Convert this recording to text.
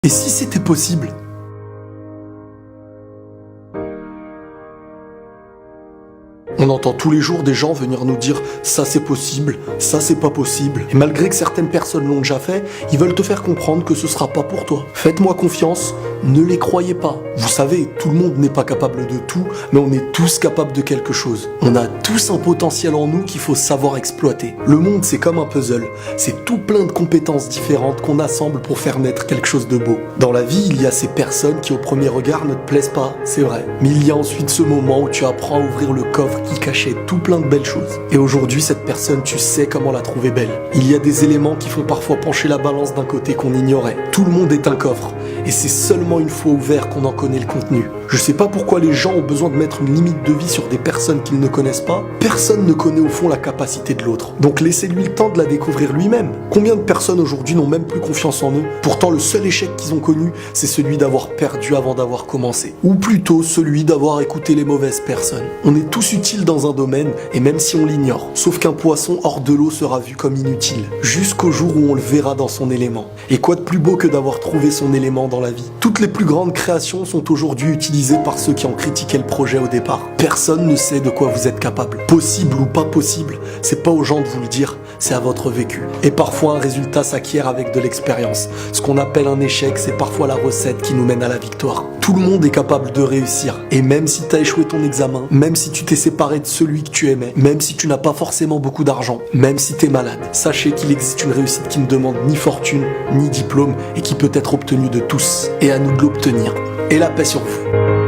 Et si c'était possible? On entend tous les jours des gens venir nous dire « ça c'est possible, ça c'est pas possible ». Et malgré que certaines personnes l'ont déjà fait, ils veulent te faire comprendre que ce sera pas pour toi. Faites-moi confiance, ne les croyez pas. Vous savez, tout le monde n'est pas capable de tout, mais on est tous capables de quelque chose. On a tous un potentiel en nous qu'il faut savoir exploiter. Le monde c'est comme un puzzle, c'est tout plein de compétences différentes qu'on assemble pour faire naître quelque chose de beau. Dans la vie, il y a ces personnes qui au premier regard ne te plaisent pas, c'est vrai. Mais il y a ensuite ce moment où tu apprends à ouvrir le coffre qui cachait tout plein de belles choses. Et aujourd'hui, cette personne, tu sais comment la trouver belle. Il y a des éléments qui font parfois pencher la balance d'un côté qu'on ignorait. Tout le monde est un coffre, et c'est seulement une fois ouvert qu'on en connaît le contenu. Je sais pas pourquoi les gens ont besoin de mettre une limite de vie sur des personnes qu'ils ne connaissent pas. Personne ne connaît au fond la capacité de l'autre. Donc laissez-lui le temps de la découvrir lui-même. Combien de personnes aujourd'hui n'ont même plus confiance en eux? Pourtant, le seul échec qu'ils ont connu, c'est celui d'avoir perdu avant d'avoir commencé. Ou plutôt celui d'avoir écouté les mauvaises personnes. On est tous utiles dans un domaine, et même si on l'ignore. Sauf qu'un poisson hors de l'eau sera vu comme inutile, jusqu'au jour où on le verra dans son élément. Et quoi de plus beau que d'avoir trouvé son élément dans la vie? Toutes les plus grandes créations sont aujourd'hui utilisées par ceux qui ont critiqué le projet au départ. Personne ne sait de quoi vous êtes capable. Possible ou pas possible, c'est pas aux gens de vous le dire, c'est à votre vécu. Et parfois un résultat s'acquiert avec de l'expérience. Ce qu'on appelle un échec, c'est parfois la recette qui nous mène à la victoire. Tout le monde est capable de réussir. Et même si t'as échoué ton examen, même si tu t'es séparé de celui que tu aimais, même si tu n'as pas forcément beaucoup d'argent, même si t'es malade, sachez qu'il existe une réussite qui ne demande ni fortune, ni diplôme, et qui peut être obtenue de tous. Et à nous de l'obtenir. Et la paix sur vous.